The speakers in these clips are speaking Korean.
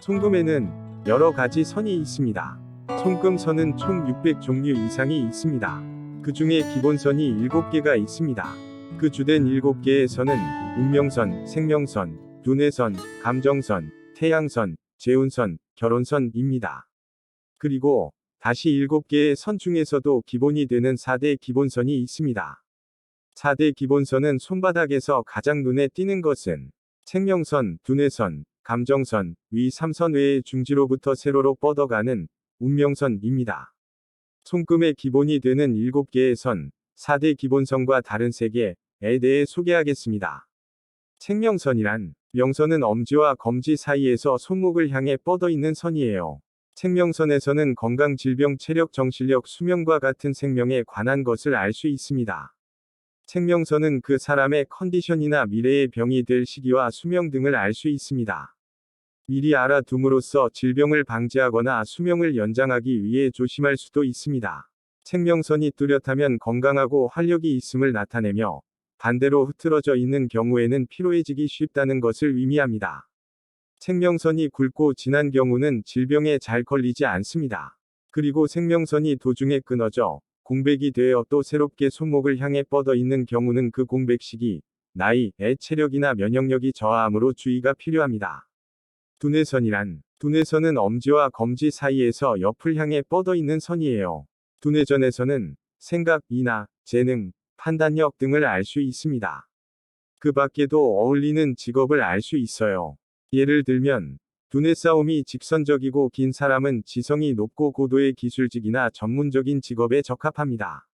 송금에는 여러 가지 선이 있습니다. 송금선은 총 600종류 이상이 있습니다. 그 중에 기본선이 7개가 있습니다. 그 주된 7개의 선은 운명선, 생명선, 두뇌선, 감정선, 태양선, 재운선, 결혼선입니다. 그리고 다시 7개의 선 중에서도 기본이 되는 4대 기본선이 있습니다. 4대 기본선은 손바닥에서 가장 눈에 띄는 것은 생명선, 두뇌선, 감정선, 위 3선 외의 중지로부터 세로로 뻗어가는 운명선입니다. 손금의 기본이 되는 7개의 선, 4대 기본선과 다른 3개에 대해 소개하겠습니다. 생명선이란 명선은 엄지와 검지 사이에서 손목을 향해 뻗어 있는 선이에요. 생명선에서는 건강, 질병, 체력, 정신력, 수명과 같은 생명에 관한 것을 알 수 있습니다. 생명선은 그 사람의 컨디션이나 미래의 병이 될 시기와 수명 등을 알 수 있습니다. 미리 알아둠으로써 질병을 방지하거나 수명을 연장하기 위해 조심할 수도 있습니다. 생명선이 뚜렷하면 건강하고 활력이 있음을 나타내며 반대로 흐트러져 있는 경우에는 피로해지기 쉽다는 것을 의미합니다. 생명선이 굵고 진한 경우는 질병에 잘 걸리지 않습니다. 그리고 생명선이 도중에 끊어져 공백이 되어 또 새롭게 손목을 향해 뻗어 있는 경우는 그 공백 시기, 나이, 체력이나 면역력이 저하함으로 주의가 필요합니다. 두뇌선은 엄지와 검지 사이에서 옆을 향해 뻗어 있는 선이에요. 두뇌전에서는 생각, 이나, 재능, 판단력 등을 알 수 있습니다. 그 밖에도 어울리는 직업을 알 수 있어요. 예를 들면 두뇌 싸움이 직선적이고 긴 사람은 지성이 높고 고도의 기술직이나 전문적인 직업에 적합합니다.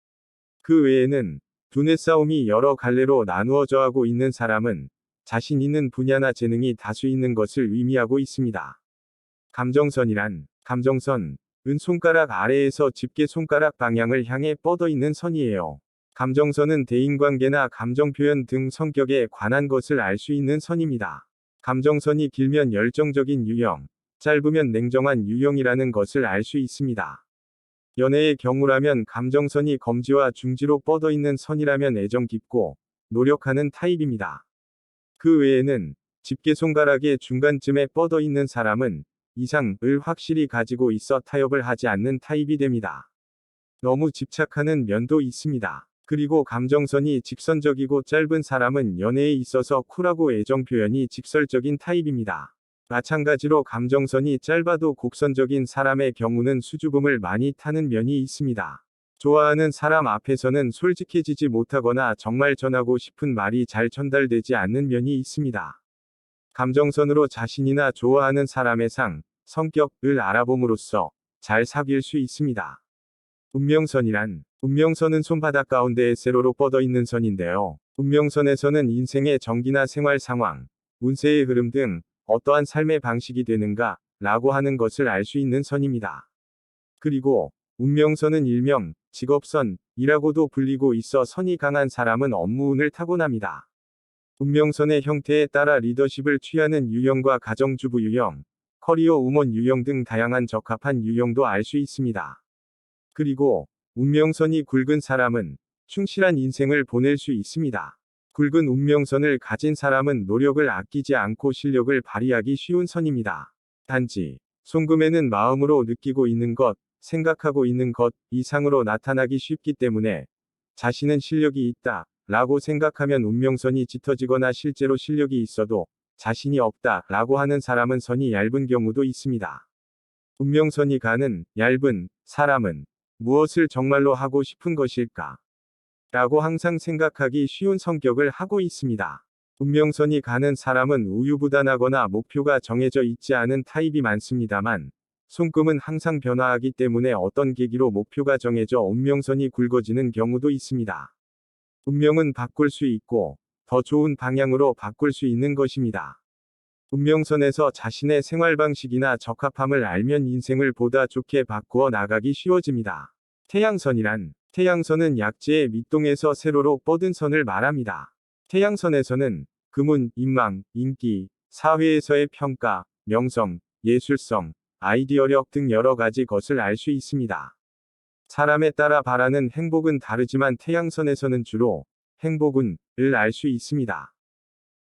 그 외에는 두뇌 싸움이 여러 갈래로 나누어져 하고 있는 사람은 자신 있는 분야나 재능이 다수 있는 것을 의미하고 있습니다. 감정선은 손가락 아래에서 집게 손가락 방향을 향해 뻗어 있는 선이에요. 감정선은 대인관계나 감정 표현 등 성격에 관한 것을 알 수 있는 선입니다. 감정선이 길면 열정적인 유형, 짧으면 냉정한 유형이라는 것을 알 수 있습니다. 연애의 경우라면 감정선이 검지와 중지로 뻗어 있는 선이라면 애정 깊고 노력하는 타입입니다. 그 외에는 집게 손가락의 중간쯤에 뻗어 있는 사람은 이상을 확실히 가지고 있어 타협을 하지 않는 타입이 됩니다. 너무 집착하는 면도 있습니다. 그리고 감정선이 직선적이고 짧은 사람은 연애에 있어서 쿨하고 애정 표현이 직설적인 타입입니다. 마찬가지로 감정선이 짧아도 곡선적인 사람의 경우는 수줍음을 많이 타는 면이 있습니다. 좋아하는 사람 앞에서는 솔직해지지 못하거나 정말 전하고 싶은 말이 잘 전달되지 않는 면이 있습니다. 감정선으로 자신이나 좋아하는 사람의 성격을 알아봄으로써 잘 사귈 수 있습니다. 운명선은 손바닥 가운데에 세로로 뻗어 있는 선인데요. 운명선에서는 인생의 전기나 생활 상황, 운세의 흐름 등 어떠한 삶의 방식이 되는가 라고 하는 것을 알 수 있는 선입니다. 그리고 운명선은 일명 직업선이라고도 불리고 있어 선이 강한 사람은 업무운을 타고납니다. 운명선의 형태에 따라 리더십을 취하는 유형과 가정주부 유형, 커리어 우먼 유형 등 다양한 적합한 유형도 알 수 있습니다. 그리고 운명선이 굵은 사람은 충실한 인생을 보낼 수 있습니다. 굵은 운명선을 가진 사람은 노력을 아끼지 않고 실력을 발휘하기 쉬운 선입니다. 단지 손금에는 마음으로 느끼고 있는 것, 생각하고 있는 것 이상으로 나타나기 쉽기 때문에 자신은 실력이 있다 라고 생각하면 운명선이 짙어지거나 실제로 실력이 있어도 자신이 없다 라고 하는 사람은 선이 얇은 경우도 있습니다. 운명선이 가는 얇은 사람은 무엇을 정말로 하고 싶은 것일까? 라고 항상 생각하기 쉬운 성격을 하고 있습니다. 운명선이 가는 사람은 우유부단하거나 목표가 정해져 있지 않은 타입이 많습니다만, 손금은 항상 변화하기 때문에 어떤 계기로 목표가 정해져 운명선이 굵어지는 경우도 있습니다. 운명은 바꿀 수 있고, 더 좋은 방향으로 바꿀 수 있는 것입니다. 운명선에서 자신의 생활방식이나 적합함을 알면 인생을 보다 좋게 바꾸어 나가기 쉬워집니다. 태양선은 약지의 밑동에서 세로로 뻗은 선을 말합니다. 태양선에서는 금운, 인망, 인기, 사회에서의 평가, 명성, 예술성, 아이디어력 등 여러 가지 것을 알 수 있습니다. 사람에 따라 바라는 행복은 다르지만 태양선에서는 주로 행복운을 알 수 있습니다.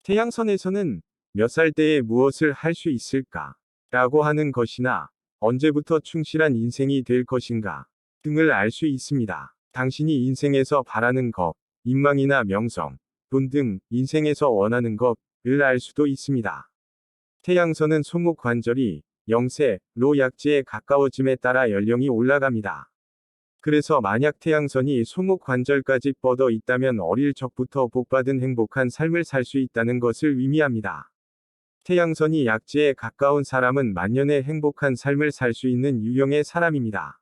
태양선에서는 몇 살 때에 무엇을 할 수 있을까? 라고 하는 것이나 언제부터 충실한 인생이 될 것인가 등을 알 수 있습니다. 당신이 인생에서 바라는 것, 인망이나 명성, 돈 등 인생에서 원하는 것을 알 수도 있습니다. 태양선은 손목 관절이 0세로 약지에 가까워짐에 따라 연령이 올라갑니다. 그래서 만약 태양선이 손목 관절까지 뻗어 있다면 어릴 적부터 복받은 행복한 삶을 살 수 있다는 것을 의미합니다. 태양선이 약지에 가까운 사람은 만년의 행복한 삶을 살 수 있는 유형의 사람입니다.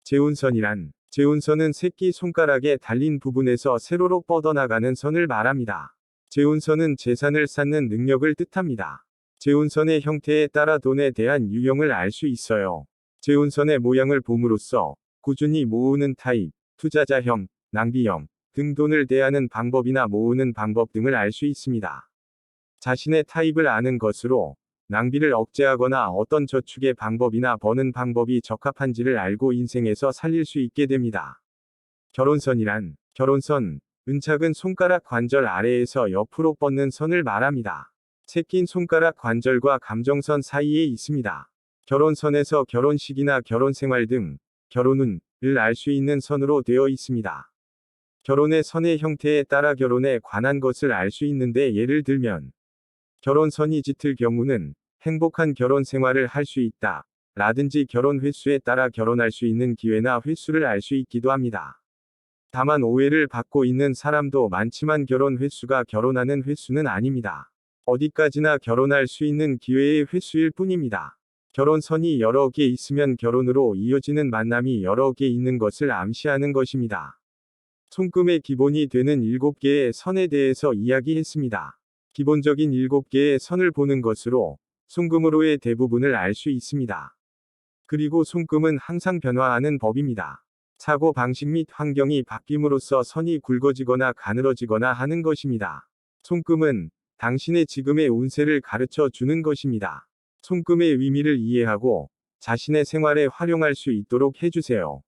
재운선은 새끼 손가락에 달린 부분에서 세로로 뻗어나가는 선을 말합니다. 재운선은 재산을 쌓는 능력을 뜻합니다. 재운선의 형태에 따라 돈에 대한 유형을 알 수 있어요. 재운선의 모양을 봄으로써 꾸준히 모으는 타입, 투자자형, 낭비형 등 돈을 대하는 방법이나 모으는 방법 등을 알 수 있습니다. 자신의 타입을 아는 것으로 낭비를 억제하거나 어떤 저축의 방법이나 버는 방법이 적합한지를 알고 인생에서 살릴 수 있게 됩니다. 결혼선은 작은 손가락 관절 아래에서 옆으로 뻗는 선을 말합니다. 새낀 손가락 관절과 감정선 사이에 있습니다. 결혼선에서 결혼식이나 결혼생활 등 결혼운을 알 수 있는 선으로 되어 있습니다. 결혼의 선의 형태에 따라 결혼에 관한 것을 알 수 있는데 예를 들면 결혼선이 짙을 경우는 행복한 결혼 생활을 할 수 있다 라든지 결혼 횟수에 따라 결혼할 수 있는 기회나 횟수를 알 수 있기도 합니다. 다만 오해를 받고 있는 사람도 많지만 결혼 횟수가 결혼하는 횟수는 아닙니다. 어디까지나 결혼할 수 있는 기회의 횟수일 뿐입니다. 결혼선이 여러 개 있으면 결혼으로 이어지는 만남이 여러 개 있는 것을 암시하는 것입니다. 손금의 기본이 되는 7개의 선에 대해서 이야기했습니다. 기본적인 7개의 선을 보는 것으로 손금으로의 대부분을 알 수 있습니다. 그리고 손금은 항상 변화하는 법입니다. 사고 방식 및 환경이 바뀜으로써 선이 굵어지거나 가늘어지거나 하는 것입니다. 손금은 당신의 지금의 운세를 가르쳐 주는 것입니다. 손금의 의미를 이해하고 자신의 생활에 활용할 수 있도록 해주세요.